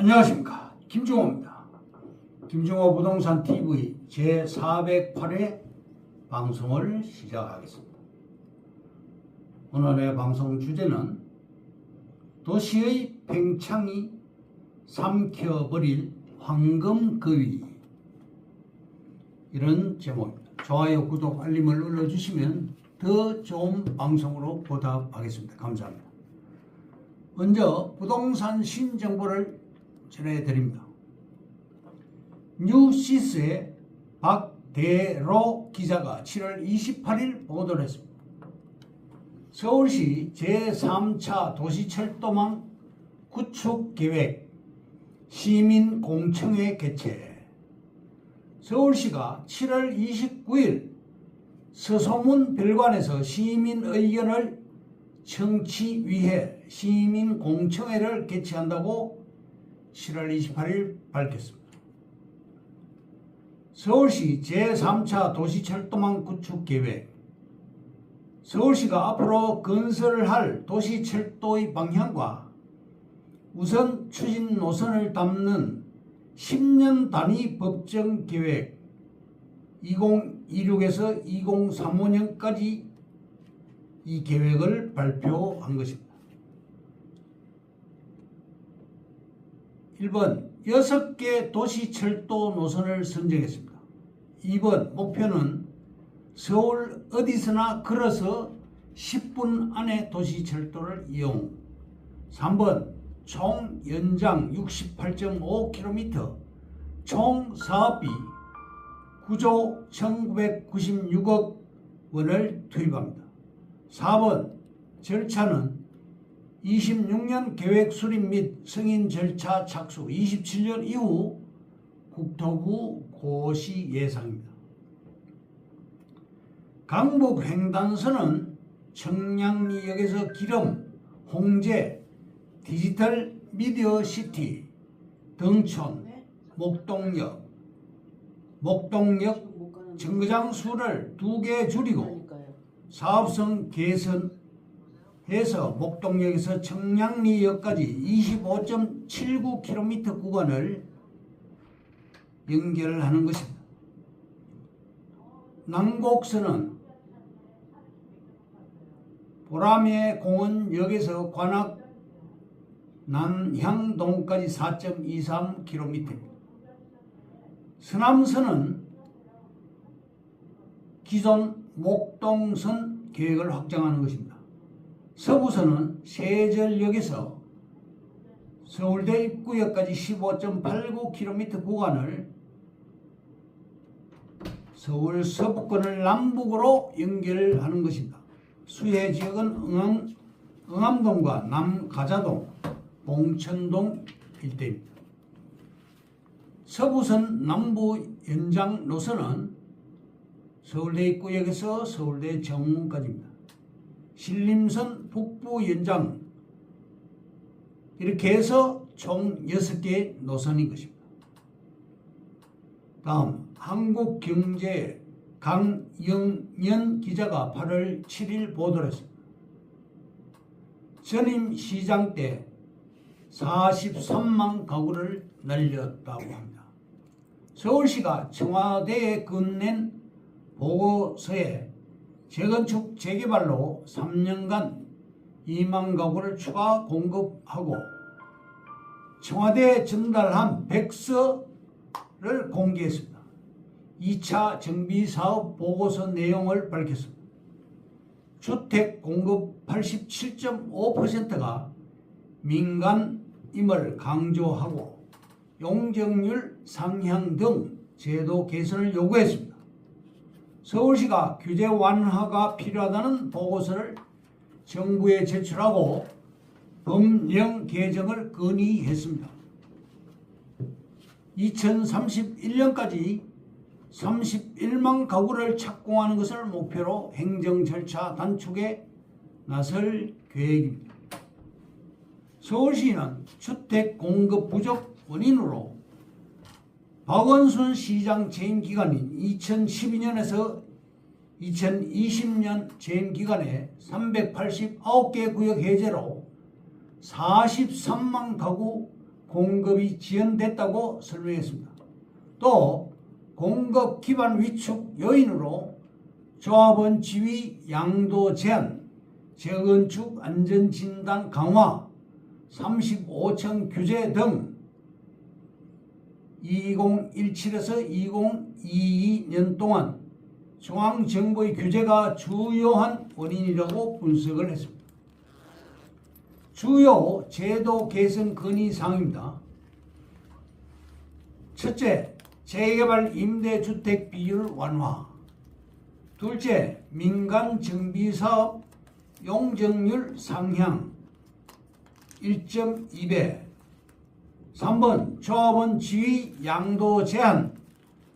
안녕하십니까, 김종호입니다. 김종호 부동산 TV 제408회 방송을 시작하겠습니다. 오늘의 방송 주제는 도시의 팽창이 삼켜버릴 황금거위, 이런 제목입니다. 좋아요, 구독, 알림을 눌러주시면 더 좋은 방송으로 보답하겠습니다. 감사합니다. 먼저 부동산 신정보를 전해드립니다. 뉴시스의 박대로 기자가 7월 28일 보도를 했습니다. 서울시 제3차 도시철도망 구축계획 시민공청회 개최. 서울시가 7월 29일 서소문별관에서 시민 의견을 청취 위해 시민공청회를 개최한다고 7월 28일 밝혔습니다. 서울시 제3차 도시철도망 구축계획. 서울시가 앞으로 건설할 도시철도의 방향과 우선 추진 노선을 담는 10년 단위 법정계획 2026에서 2035년까지 이 계획을 발표한 것입니다. 1번, 6개 도시철도 노선을 선정했습니다. 2번, 목표는 서울 어디서나 걸어서 10분 안에 도시철도를 이용. 3번, 총 연장 68.5km, 총 사업비 9조 1996억 원을 투입합니다. 4번, 절차는 26년 계획 수립 및 승인 절차 착수, 27년 이후 국토부 고시 예상입니다. 강북 횡단선은 청량리역에서 기름, 홍제, 디지털 미디어 시티, 등촌, 목동역, 정거장 수를 2개 줄이고 사업성 개선해서 목동역에서 청량리역까지 25.79km 구간을 연결하는 것입니다. 남곡선은 보라매 공원역에서 관악 남향동까지 4.23km입니다. 서남선은 기존 목동선 계획을 확장하는 것입니다. 서부선은 세절역에서 서울대 입구역까지 15.89km 구간을 서울 서부권을 남북으로 연결하는 것입니다. 수혜 지역은 응암동과 남가자동, 봉천동 일대입니다. 서부선 남부 연장 노선은 서울대 입구역에서 서울대 정문까지입니다. 신림선 북부 연장, 이렇게 해서 총 6개 노선인 것입니다. 다음, 한국경제 강영년 기자가 8월 7일 보도를 했습니다. 전임 시장 때 43만 가구를 날렸다고 합니다. 서울시가 청와대에 건넨 보고서에 재건축 재개발로 3년간 2만 가구를 추가 공급하고 청와대에 전달한 백서를 공개했습니다. 2차 정비사업 보고서 내용을 밝혔습니다. 주택 공급 87.5%가 민간임을 강조하고 용적률 상향 등 제도 개선을 요구했습니다. 서울시가 규제 완화가 필요하다는 보고서를 정부에 제출하고 법령 개정을 건의했습니다. 2031년까지 31만 가구를 착공하는 것을 목표로 행정 절차 단축에 나설 계획입니다. 서울시는 주택 공급 부족 원인으로 박원순 시장 재임 기간인 2012년에서 2020년 재임 기간에 389개 구역 해제로 43만 가구 공급이 지연됐다고 설명했습니다. 또 공급 기반 위축 요인으로 조합원 지위 양도 제한, 재건축 안전진단 강화, 35층 규제 등 2017에서 2022년 동안 중앙정부의 규제가 주요한 원인이라고 분석을 했습니다. 주요 제도 개선 건의사항입니다. 첫째, 재개발 임대주택 비율 완화. 둘째, 민간 정비사업 용적률 상향 1.2배. 3번, 조합원 지위 양도 제한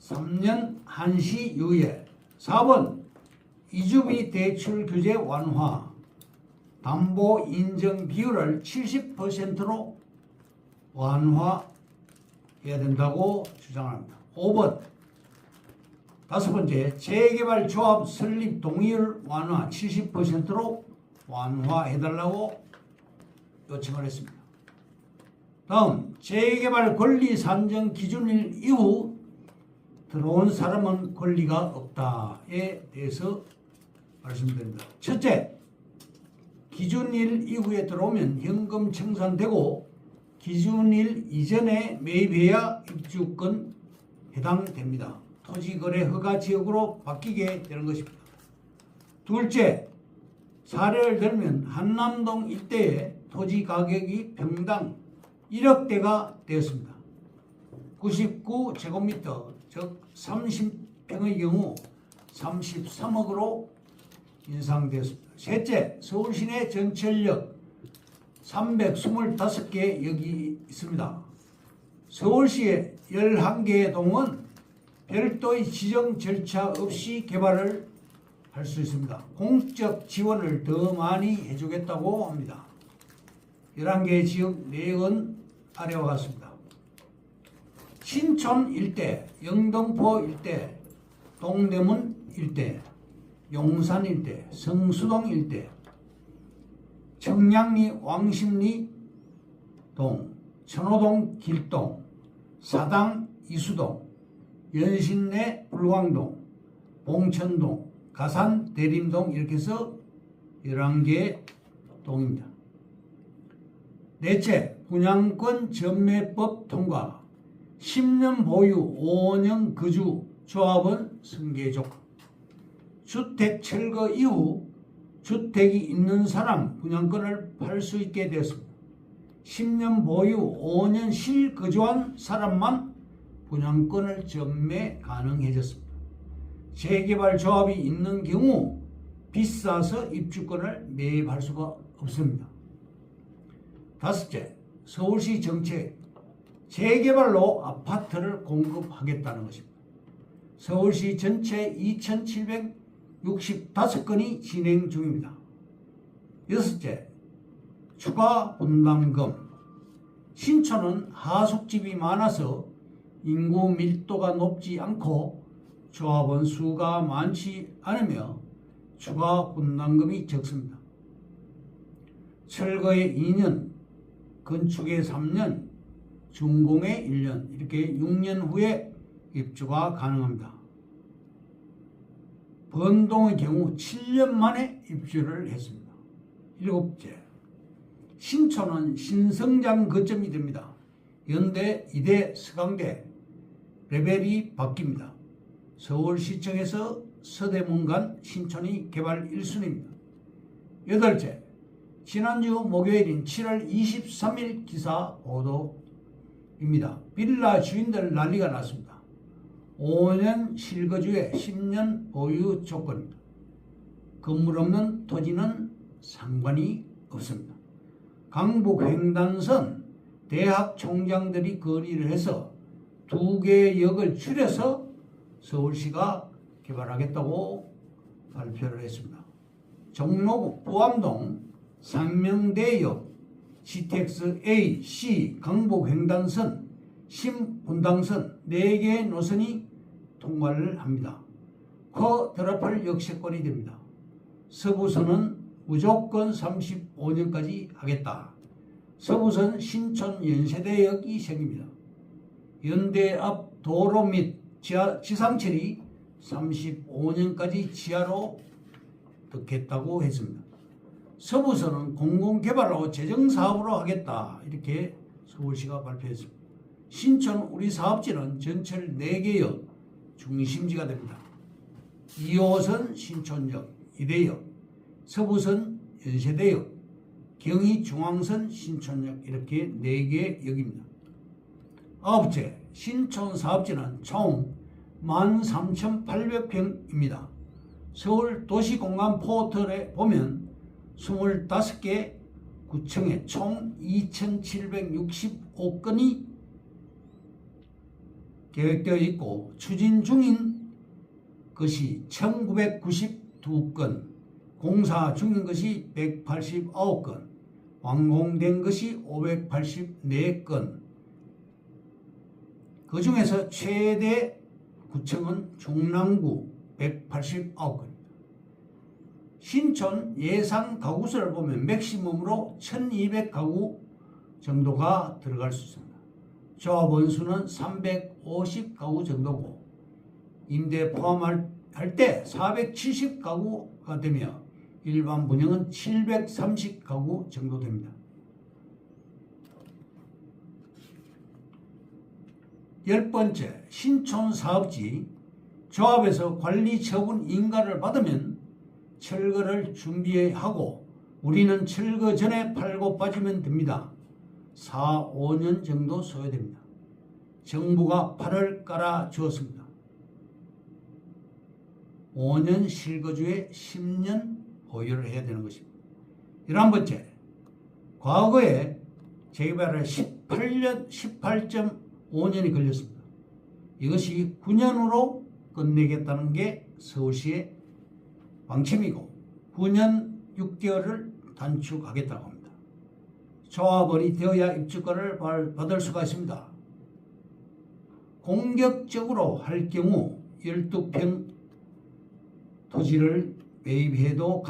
3년 한시 유예. 4번, 이주비 대출 규제 완화. 담보 인정 비율을 70%로 완화해야 된다고 주장합니다. 5번, 다섯 번째, 재개발 조합 설립 동의율 완화 70%로 완화해달라고 요청을 했습니다. 다음, 재개발 권리 산정 기준일 이후 들어온 사람은 권리가 없다에 대해서 말씀드립니다. 첫째, 기준일 이후에 들어오면 현금 청산되고 기준일 이전에 매입해야 입주권 해당됩니다. 토지거래 허가 지역으로 바뀌게 되는 것입니다. 둘째, 사례를 들면 한남동 일대의 토지 가격이 평당 1억대가 되었습니다. 99제곱미터, 즉 30평의 경우 33억으로 인상되었습니다. 셋째, 서울시내 전철역 325개 역이 있습니다. 서울시의 11개의 동은 별도의 지정 절차 없이 개발을 할 수 있습니다. 공적 지원을 더 많이 해주겠다고 합니다. 11개의 지역 내역은 아래와 같습니다. 신촌 일대, 영등포 일대, 동대문 일대, 용산 일대, 성수동 일대, 청량리 왕십리 동, 천호동 길동, 사당 이수동, 연신내 불광동, 봉천동, 가산 대림동 이렇게 해서 11개의 동입니다. 넷째, 분양권 전매법 통과, 10년 보유, 5년 거주, 조합원 승계 조건, 주택 철거 이후 주택이 있는 사람 분양권을 팔 수 있게 되었습니다. 10년 보유, 5년 실거주한 사람만 분양권을 전매 가능해졌습니다. 재개발 조합이 있는 경우 비싸서 입주권을 매입할 수가 없습니다. 다섯째, 서울시 정책, 재개발로 아파트를 공급하겠다는 것입니다. 서울시 전체 2,765건이 진행 중입니다. 여섯째, 추가 분담금. 신촌은 하숙집이 많아서 인구 밀도가 높지 않고 조합원 수가 많지 않으며 추가 분담금이 적습니다. 철거에 2년, 건축에 3년, 준공에 1년, 이렇게 6년 후에 입주가 가능합니다. 번동의 경우 7년 만에 입주를 했습니다. 일곱째, 신촌은 신성장 거점이 됩니다. 연대, 이대, 서강대 레벨이 바뀝니다. 서울시청에서 서대문간 신촌이 개발 1순위입니다. 여덟째, 지난주 목요일인 7월 23일 기사 보도입니다. 빌라 주인들 난리가 났습니다. 5년 실거주에 10년 보유 조건입니다. 건물 없는 토지는 상관이 없습니다. 강북 횡단선 대학 총장들이 건의를 해서 2개의 역을 줄여서 서울시가 개발하겠다고 발표를 했습니다. 종로구 부암동 상명대역, GTX A, C, 강북 횡단선, 신분당선 4개의 노선이 통과를 합니다. 쿼드라플 역세권이 됩니다. 서부선은 무조건 35년까지 하겠다. 서부선 신촌 연세대역이 생깁니다. 연대 앞 도로 및 지상철이 35년까지 지하로 듣겠다고 했습니다. 서부선은 공공개발로 재정사업으로 하겠다 이렇게 서울시가 발표했습니다. 신촌 우리 사업지는 전철 4개역 중심지가 됩니다. 2호선 신촌역, 이대역, 서부선 연세대역, 경의중앙선 신촌역 이렇게 4개 역입니다. 아홉째, 신촌 사업지는 총 13,800평입니다. 서울 도시공간 포털에 보면 25개 구청에 총 2,765건이 계획되어 있고 추진 중인 것이 1,992건, 공사 중인 것이 189건, 완공된 것이 584건, 그 중에서 최대 구청은 중랑구 189건입니다. 신촌 예상 가구수를 보면 맥시멈으로 1,200가구 정도가 들어갈 수 있습니다. 조합원 수는 350가구 정도고 임대 포함할 때 470가구가 되며 일반 분양은 730가구 정도 됩니다. 10번째, 신촌 사업지 조합에서 관리 처분 인가를 받으면 철거를 준비하고 우리는 철거 전에 팔고 빠지면 됩니다. 4, 5년 정도 소요됩니다. 정부가 판을 깔아 주었습니다. 5년 실거주에 10년 보유를 해야 되는 것입니다. 11번째, 과거에 재개발에 18.5년이 걸렸습니다. 이것이 9년으로 끝내겠다는 게 서울시의 방침이고 9년 6개월을 단축하겠다고 합니다. 조합원이 되어야 입주권을 받을 수가 있습니다. 공격적으로 할 경우 12평 토지를 매입해도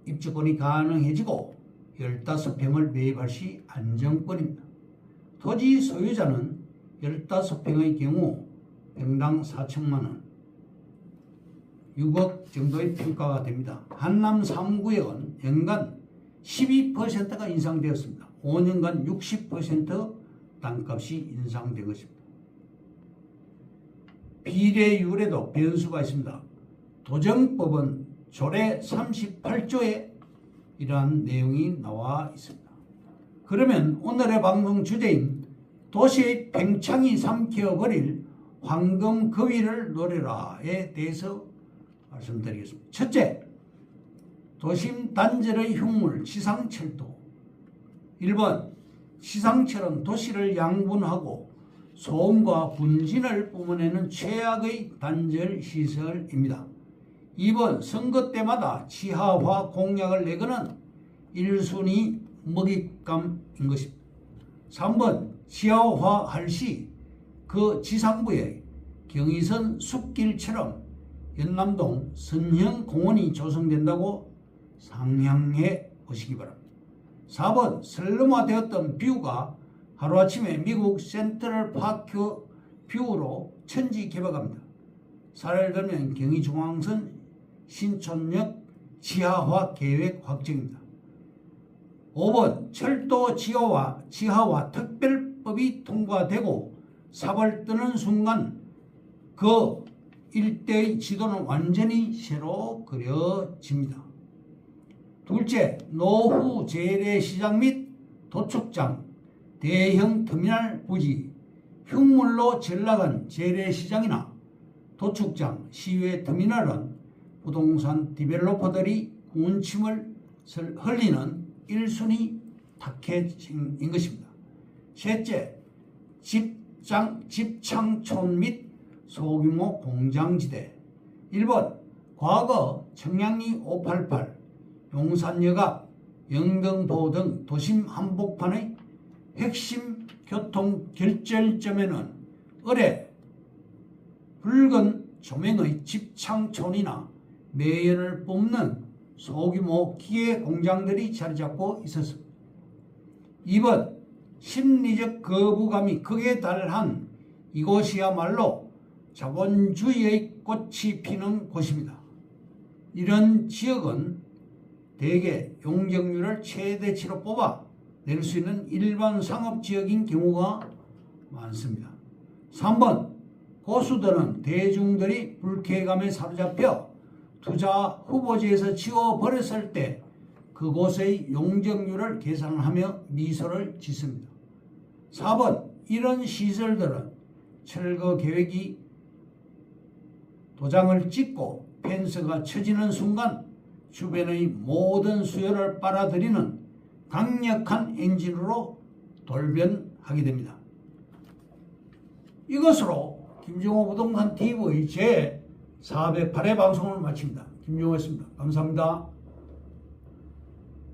입주권이 가능해지고 15평을 매입할 시 안정권입니다. 토지 소유자는 15평의 경우 평당 4천만원, 6억 정도의 평가가 됩니다. 한남 3구역은 연간 12%가 인상되었습니다. 5년간 60% 땅값이 인상된 것입니다. 비례율에도 변수가 있습니다. 도정법은 조례 38조에 이러한 내용이 나와 있습니다. 그러면 오늘의 방송 주제인 도시의 팽창이 삼켜버릴 황금 거위를 노려라에 대해서 말씀드리겠습니다. 첫째, 도심 단절의 흉물 지상철도. 1번, 지상철은 도시를 양분하고 소음과 분진을 뿜어내는 최악의 단절 시설입니다. 2번, 선거 때마다 지하화 공약을 내거는 1순위 먹잇감인 것입니다. 3번, 지하화할 시 그 지상부에 경의선 숲길처럼 연남동 선형 공원이 조성된다고 상향해 보시기 바랍니다. 4번, 슬럼화되었던 뷰가 하루아침에 미국 센트럴 파크 뷰로 천지 개박합니다. 사례를 들면 경의중앙선 신촌역 지하화 계획 확정입니다. 5번, 철도 지하화 특별법이 통과되고 삽을 뜨는 순간 그 일대의 지도는 완전히 새로 그려집니다. 둘째, 노후 재래시장 및 도축장, 대형 터미널 부지, 흉물로 전락한 재래시장이나 도축장, 시외 터미널은 부동산 디벨로퍼들이 군침을 흘리는 1순위 타겟인 것입니다. 셋째, 집창촌 및 소규모 공장지대. 1번, 과거 청량리 588, 용산역 앞, 영등포 등 도심 한복판의 핵심 교통 결절점에는 을에 붉은 조명의 집창촌이나 매연을 뿜는 소규모 기계 공장들이 자리 잡고 있었습니다. 2번 심리적 거부감이 극에 달한 이곳이야말로 자본주의의 꽃이 피는 곳입니다. 이런 지역은 대개 용적률을 최대치로 뽑아 낼 수 있는 일반 상업지역인 경우가 많습니다. 3번 고수들은 대중들이 불쾌감에 사로잡혀 투자 후보지에서 지워버렸을 때 그곳의 용적률을 계산하며 미소를 짓습니다. 4번 이런 시설들은 철거 계획이 도장을 찍고 펜스가 쳐지는 순간 주변의 모든 수요를 빨아들이는 강력한 엔진으로 돌변하게 됩니다. 이것으로 김종호 부동산 TV 제 408회 방송을 마칩니다. 김종호였습니다. 감사합니다.